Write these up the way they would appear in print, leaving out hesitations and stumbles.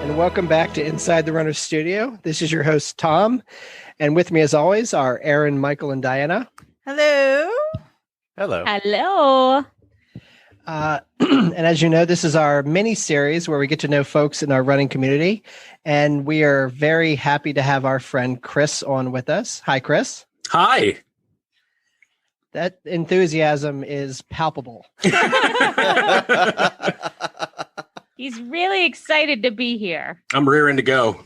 and welcome back to Inside the Runner Studio. This is your host, Tom, and with me, as always, are Aaron, Michael, and Diana. Hello. Hello. Hello. And as you know, this is our mini-series where we get to know folks in our running community, and we are very happy to have our friend Chris on with us. Hi, Chris. Hi. That enthusiasm is palpable. He's really excited to be here. I'm rearing to go.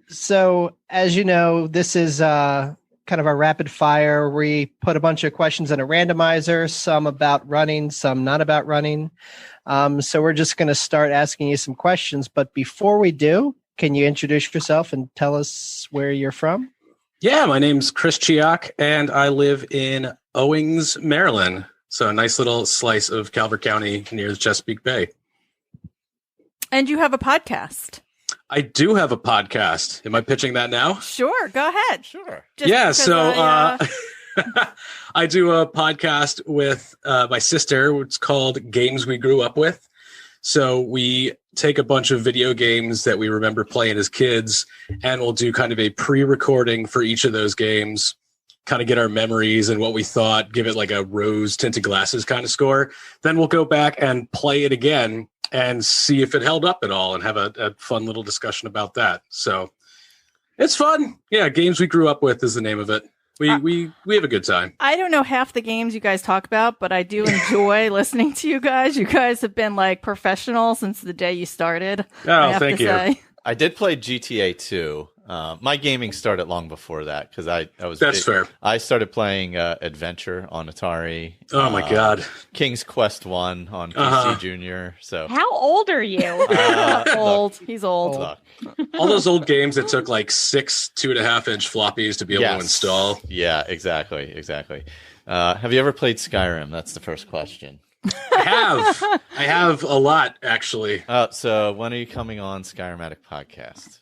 So, as you know, this is kind of a rapid fire. We put a bunch of questions in a randomizer, some about running, some not about running. So we're just going to start asking you some questions. But before we do, can you introduce yourself and tell us where you're from? Yeah, my name's Chris Chiak, and I live in Owings, Maryland. So a nice little slice of Calvert County near the Chesapeake Bay. And you have a podcast. I do have a podcast. Am I pitching that now? Sure, go ahead. Sure. Just Yeah, so I do a podcast with my sister. It's called Games We Grew Up With. So we take a bunch of video games that we remember playing as kids, and we'll do kind of a pre-recording for each of those games, kind of get our memories and what we thought, give it like a rose tinted glasses kind of score. Then we'll go back and play it again and see if it held up at all and have a fun little discussion about that. So it's fun. Yeah, Games We Grew Up With is the name of it. We have a good time. I don't know half the games you guys talk about, but I do enjoy listening to you guys. You guys have been like professional since the day you started. Oh, thank you. I did play GTA 2. My gaming started long before that because I was. That's fair. I started playing Adventure on Atari. Oh my God! King's Quest 1 on PC Junior. So how old are you? Old. He's old. All those old games that took like 6 2.5-inch floppies to be able to install. Yeah, exactly. Have you ever played Skyrim? That's the first question. I have a lot actually. So when are you coming on Skyrimatic podcast?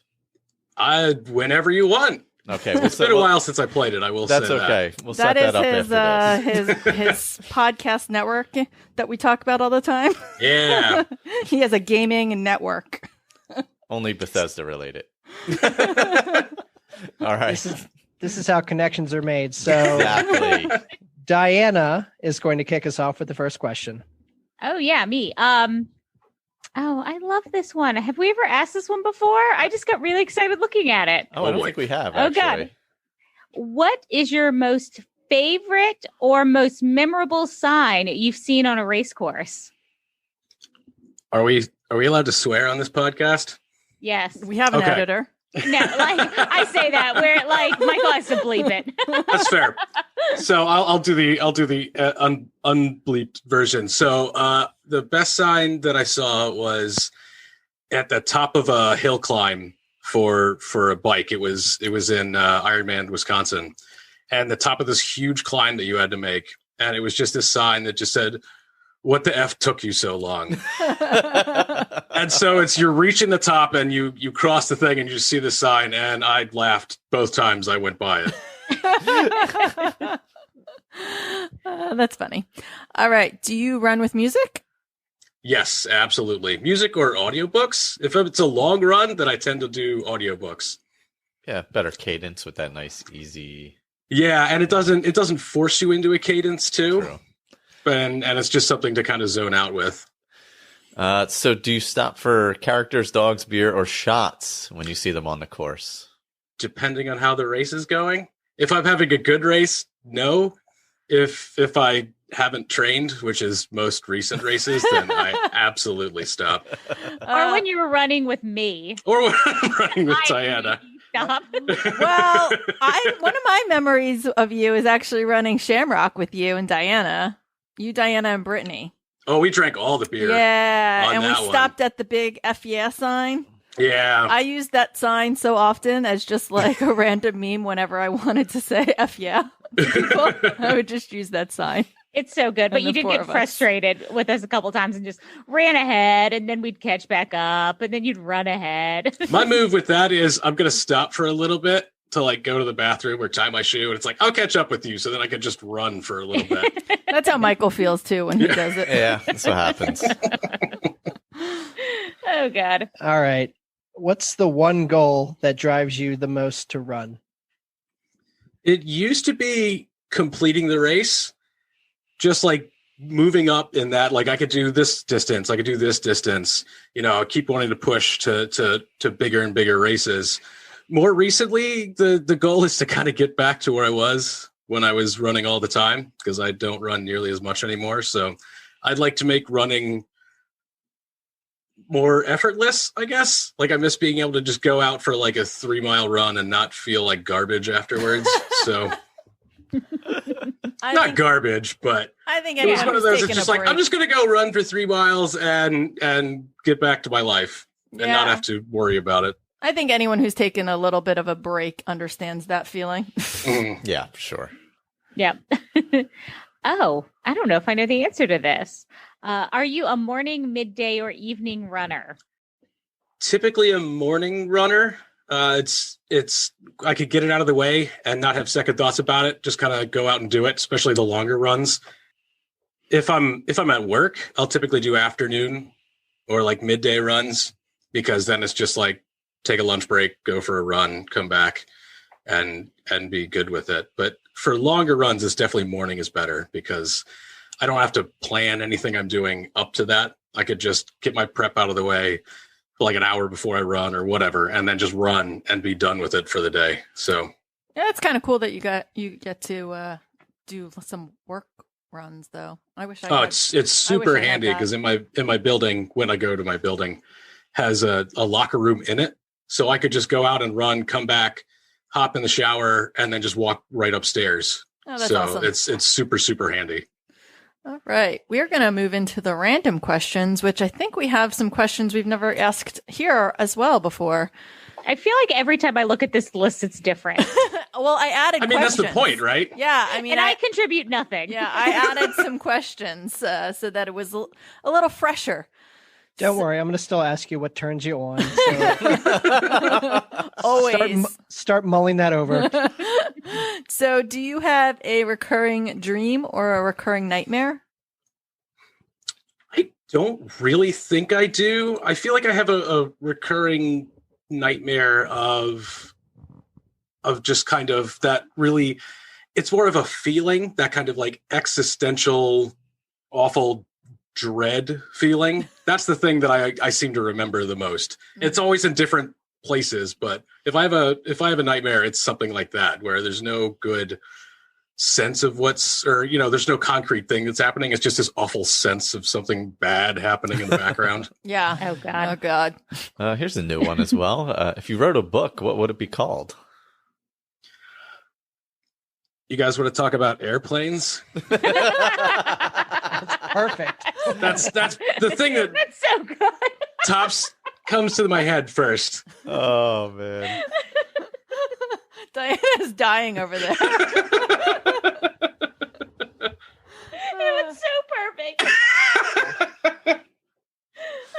Whenever you want. Okay, it's been a while since I played it. I will say that. That's okay. We'll set that up after this. His podcast network that we talk about all the time. Yeah. He has a gaming network. Only Bethesda related. All right. This is how connections are made. So exactly. Diana is going to kick us off with the first question. Oh yeah, me. Oh, I love this one. Have we ever asked this one before? I just got really excited looking at it. Oh, I don't think we have. Oh, God. What is your most favorite or most memorable sign you've seen on a race course? Are we allowed to swear on this podcast? Yes. We have an editor. No, like I say that where like Michael has to bleep it. That's fair. So I'll do the unbleeped version. So the best sign that I saw was at the top of a hill climb for a bike. It was in Ironman, Wisconsin, and the top of this huge climb that you had to make, and it was just this sign that just said, "What the F took you so long?" And so you're reaching the top and you cross the thing and you see the sign, and I laughed both times I went by it. That's funny. All right. Do you run with music? Yes, absolutely. Music or audiobooks. If it's a long run, then I tend to do audiobooks. Yeah, better cadence with that nice, easy. Yeah, and it doesn't force you into a cadence too. True. And it's just something to kind of zone out with. So do you stop for characters, dogs, beer, or shots when you see them on the course? Depending on how the race is going. If I'm having a good race, no. If I haven't trained, which is most recent races, then I absolutely stop. Or when you were running with me. Or when I'm running with Diana. Stop. Well, one of my memories of you is actually running Shamrock with you and Diana. You, Diana, and Brittany. Oh, we drank all the beer. Yeah, and we stopped at the big F yeah sign. Yeah. I used that sign so often as just like a random meme whenever I wanted to say F yeah to people. I would just use that sign. It's so good, but you did get frustrated with us a couple times and just ran ahead, and then we'd catch back up, and then you'd run ahead. My move with that is I'm going to stop for a little bit to like go to the bathroom or tie my shoe, and it's like, I'll catch up with you, so then I can just run for a little bit. That's how Michael feels too when he does it. Yeah, that's what happens. Oh God. All right. What's the one goal that drives you the most to run? It used to be completing the race, just like moving up in that. Like I could do this distance, I could do this distance. I keep wanting to push to bigger and bigger races. More recently, the goal is to kind of get back to where I was when I was running all the time, because I don't run nearly as much anymore. So I'd like to make running more effortless, I guess. Like I miss being able to just go out for like a 3-mile run and not feel like garbage afterwards. So not garbage, but I think it was one of those. It's taking just a like, break. I'm just going to go run for 3 miles and get back to my life and not have to worry about it. I think anyone who's taken a little bit of a break understands that feeling. Yeah, for sure. Yeah. Oh, I don't know if I know the answer to this. Are you a morning, midday, or evening runner? Typically a morning runner. It's I could get it out of the way and not have second thoughts about it. Just kind of go out and do it, especially the longer runs. If I'm at work, I'll typically do afternoon or like midday runs, because then it's just like take a lunch break, go for a run, come back and be good with it. But for longer runs, it's definitely morning is better, because I don't have to plan anything I'm doing up to that. I could just get my prep out of the way like an hour before I run or whatever, and then just run and be done with it for the day. So Yeah, it's kind of cool that you get to do some work runs, though. I wish I. It's super handy, because in my building, when I go to my building, has a locker room in it, so I could just go out and run, come back, hop in the shower, and then just walk right upstairs. Oh, that's so awesome. It's super handy. All right, we're going to move into the random questions, which I think we have some questions we've never asked here as well before. I feel like every time I look at this list, it's different. Well, I added. I mean, questions. that's the point, right? Yeah, I mean, and I contribute nothing. Yeah, I added some questions so that it was a little fresher. Don't worry, I'm going to still ask you what turns you on. So Always start mulling that over. So, do you have a recurring dream or a recurring nightmare? I don't really think I do. I feel like I have a recurring nightmare of just kind of that really, it's more of a feeling, that kind of like existential, awful dread feeling. That's the thing that I seem to remember the most. It's always in different places, but if I have a nightmare, it's something like that, where there's no good sense of there's no concrete thing that's happening. It's just this awful sense of something bad happening in the background. Yeah. Oh God. Oh God. Here's a new one as well. If you wrote a book, what would it be called? You guys want to talk about airplanes? That's perfect. That's the thing that That's so good. comes to my head first. Oh man. Diana's dying over there. It was so perfect.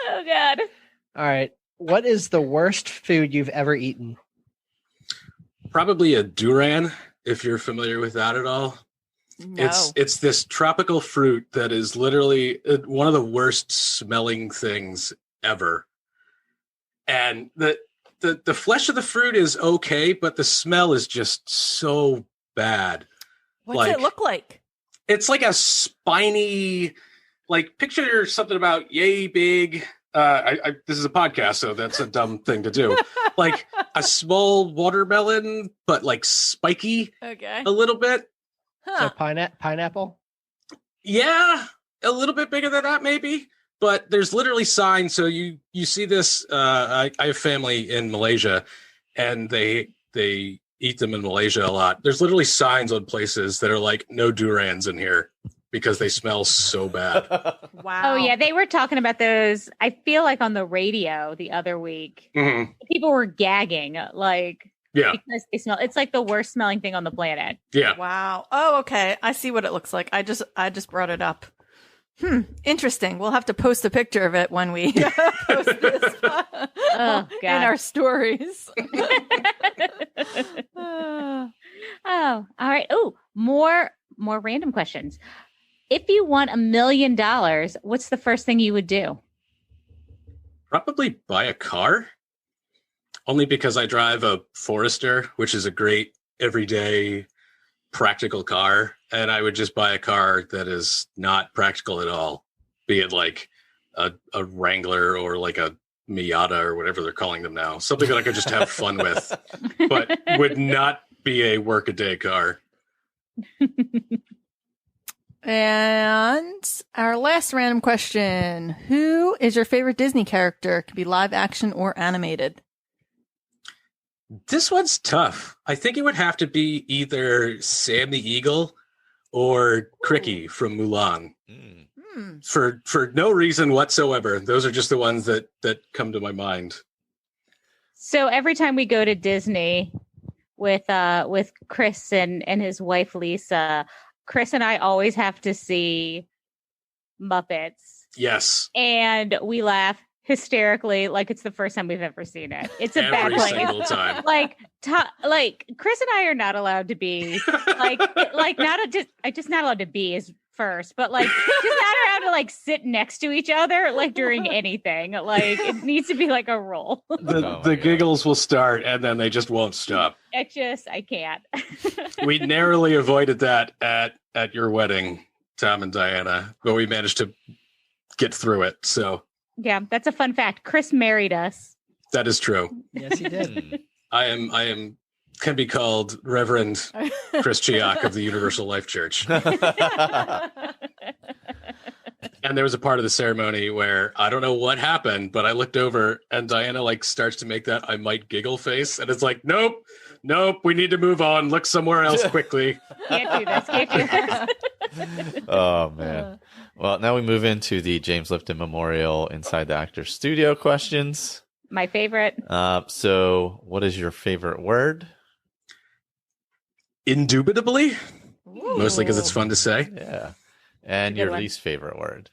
Oh God. All right. What is the worst food you've ever eaten? Probably a durian, if you're familiar with that at all. No. It's this tropical fruit that is literally one of the worst smelling things ever. And the flesh of the fruit is okay, but the smell is just so bad. What's it look like? It's like a spiny, like picture something about yay big. This is a podcast, so that's a dumb thing to do. Like a small watermelon, but like spiky Okay. a little bit. So pineapple? Yeah, a little bit bigger than that, maybe. But there's literally signs. So you see this. I have family in Malaysia, and they eat them in Malaysia a lot. There's literally signs on places that are like no durians in here because they smell so bad. Wow. Oh yeah, they were talking about those. I feel like on the radio the other week, Mm-hmm. people were gagging, like Yeah, because they smell. It's like the worst smelling thing on the planet. yeah. Wow. Oh, okay. I see what it looks like. I just brought it up. Interesting. We'll have to post a picture of it when we post this God. in our stories. Oh, all right. Oh, more random questions. If you won $1 million, what's the first thing you would do? Probably buy a car. Only because I drive a Forester, which is a great everyday practical car, and I would just buy a car that is not practical at all, be it like a Wrangler or like a Miata or whatever they're calling them now, something that I could just have fun with, but would not be a work-a-day car. And our last random question. Who is your favorite Disney character? It could be live action or animated. This one's tough. I think it would have to be either Sam the Eagle or Cricky from Mulan. For no reason whatsoever. Those are just the ones that come to my mind. So every time we go to Disney with Chris and his wife Lisa, Chris and I always have to see Muppets. Yes. And we laugh hysterically like it's the first time we've ever seen it. It's a bad every single time. Like Chris and I are not allowed to be just not allowed to be is first, but like just not allowed to like sit next to each other like during anything. Like it needs to be like a rule. The giggles will start and then they just won't stop. I can't. We narrowly avoided that at your wedding, Tom and Diana, but we managed to get through it. So yeah, that's a fun fact. Chris married us. that is true. Yes, he did. I am can be called Reverend Chris Chiak of the Universal Life Church. And there was a part of the ceremony where I don't know what happened, but I looked over and Diana like starts to make that I might giggle face. And it's like, nope, we need to move on. Look somewhere else quickly. Can't do this. Oh, man. Well, now we move into the James Lipton Memorial Inside the Actors Studio questions. My favorite. So what is your favorite word? Indubitably. Ooh. Mostly because it's fun to say. Yeah. And Good your one. least favorite word?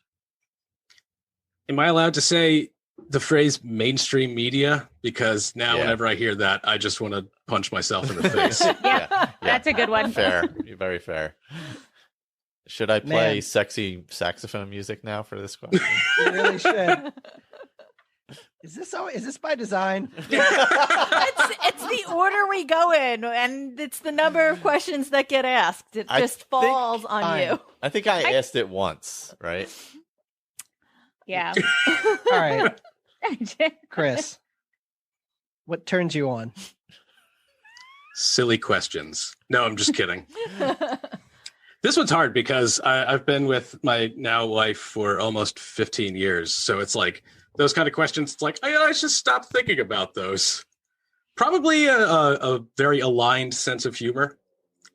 Am I allowed to say the phrase mainstream media? Because now Yeah. whenever I hear that, I just want to punch myself in the face. Yeah, that's a good one. Fair. Very fair. Should I play Man. sexy saxophone music now for this question? You really should. Is this by design? It's the order we go in, and it's the number of questions that get asked. It I just falls on Fine. you. I think I asked it once, right? Yeah. All right, Chris. What turns you on? Silly questions. No, I'm just kidding. This one's hard because I've been with my now wife for almost 15 years. So it's like those kind of questions. It's like, I should stop thinking about those. Probably a very aligned sense of humor,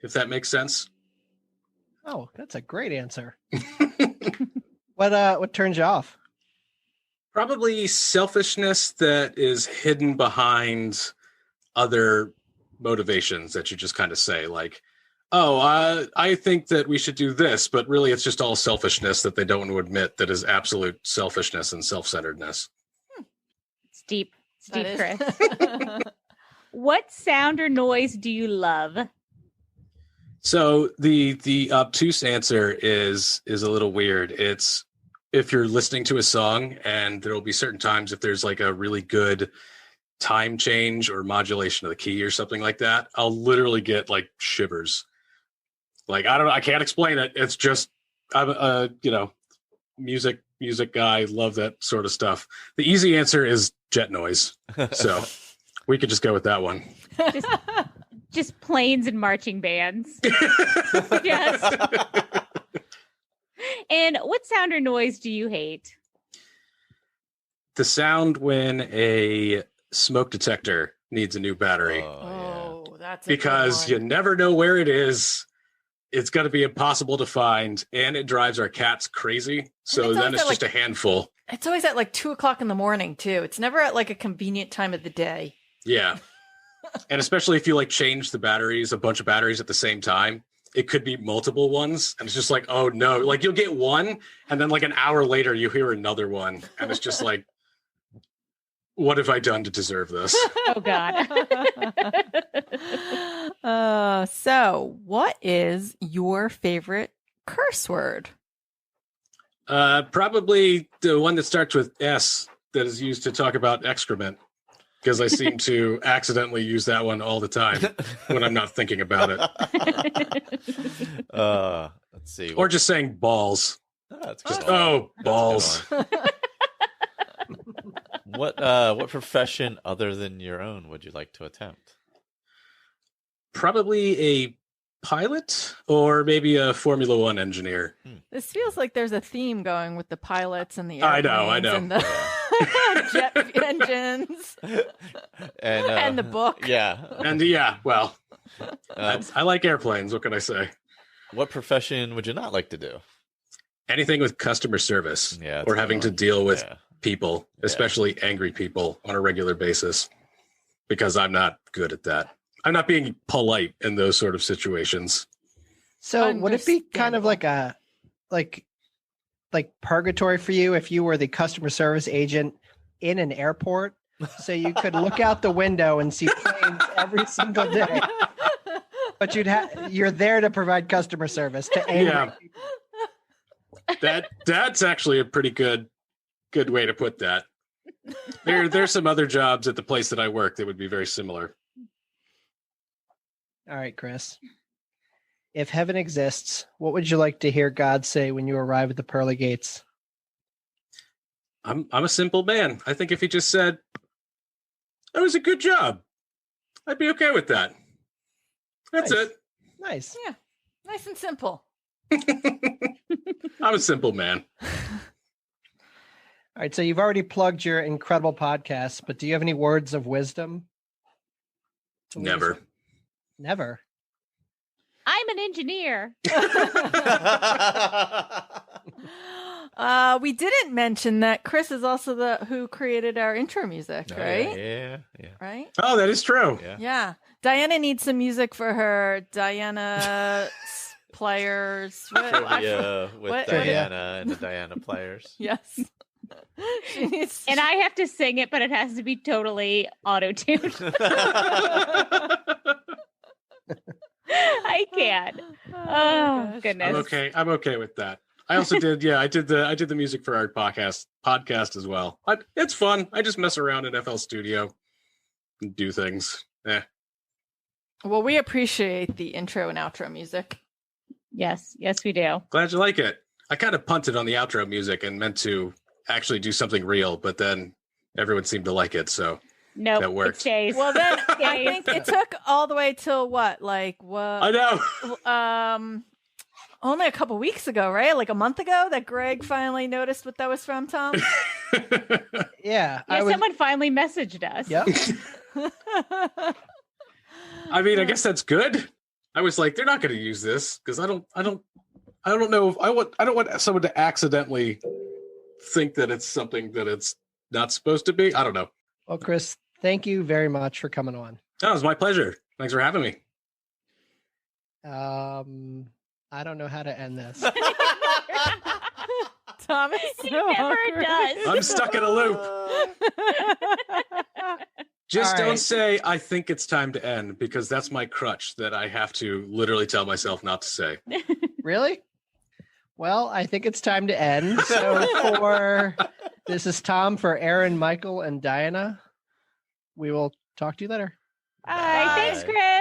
if that makes sense. Oh, that's a great answer. What turns you off? Probably selfishness that is hidden behind other motivations that you just kind of say, like, oh, I think that we should do this, but really it's just all selfishness that they don't want to admit that is absolute selfishness and self-centeredness. It's deep. It's deep, That Chris. What sound or noise do you love? So the obtuse answer is a little weird. It's if you're listening to a song and there will be certain times if there's like a really good time change or modulation of the key or something like that, I'll literally get like shivers. Like, I don't know, I can't explain it. It's just I'm a music guy, love that sort of stuff. The easy answer is jet noise. So we could just go with that one. Just planes and marching bands. Yes. And what sound or noise do you hate? The sound when a smoke detector needs a new battery. Oh, that's a good Because one. you never know where it is. It's going to be impossible to find, and it drives our cats crazy. So it's then always it's at, just a handful. It's always at like 2:00 in the morning too. It's never at like a convenient time of the day. Yeah. And especially if you like change the batteries, a bunch of batteries at the same time, it could be multiple ones. And it's just like, oh no, like you'll get one, and then like an hour later you hear another one. And it's just like, what have I done to deserve this? Oh, God. So what is your favorite curse word? Probably the one that starts with S, that is used to talk about excrement, because I seem to accidentally use that one all the time when I'm not thinking about it. Let's see. Or just saying balls. That's Just, good one. oh, That's a good balls. one. What profession other than your own would you like to attempt? Probably a pilot or maybe a Formula One engineer. This feels like there's a theme going with the pilots and the I airplanes know. and the jet engines and the book. Yeah. And well, I like airplanes. What can I say? What profession would you not like to do? Anything with customer service Yeah, or having to deal with people, Yeah. especially angry people on a regular basis, because I'm not good at that. I'm not being polite in those sort of situations. So would it be kind of like a like purgatory for you if you were the customer service agent in an airport? So you could look out the window and see planes every single day. But you're there to provide customer service to angry people. That's actually a pretty good way to put that. There's some other jobs at the place that I work that would be very similar. All right, Chris. If heaven exists, what would you like to hear God say when you arrive at the pearly gates? I'm a simple man. I think if he just said, "That was a good job," I'd be okay with that. That's Nice. it. Nice. Yeah, nice and simple. I'm a simple man. All right, so you've already plugged your incredible podcast, but do you have any words of wisdom? Never. Never. I'm an engineer. We didn't mention that Chris is also who created our intro music, right? Yeah. Right? Oh, that is true. Yeah. Diana needs some music for her Diana players. Trivia with what- Diana and the Diana players. Yes. She needs And I have to sing it, but it has to be totally auto-tuned. I can't. Oh, gosh. goodness. I'm okay with that. I also did I did the music for our podcast as well. It's fun. I just mess around in FL Studio and do things. Well, we appreciate the intro and outro music. Yes, we do. Glad you like it. I kind of punted on the outro music and meant to actually do something real, but then everyone seemed to like it, so Nope, that worked. it stays. Well, then I think it took all the way till what? Like what? I know. Only a couple weeks ago, right? Like a month ago that Greg finally noticed what that was from, Tom. Yeah. Yeah, someone finally messaged us. Yep. I mean, I guess that's good. I was like, they're not going to use this because I don't know if I don't want someone to accidentally think that it's something that it's not supposed to be. I don't know. Well, Chris, thank you very much for coming on. That was my pleasure. Thanks for having me. I don't know how to end this. Thomas He never does. I'm stuck in a loop. Just All don't right. say, I think it's time to end, because that's my crutch that I have to literally tell myself not to say. Really? Well, I think it's time to end. So this is Tom for Aaron, Michael, and Diana. We will talk to you later. All right, thanks, Chris.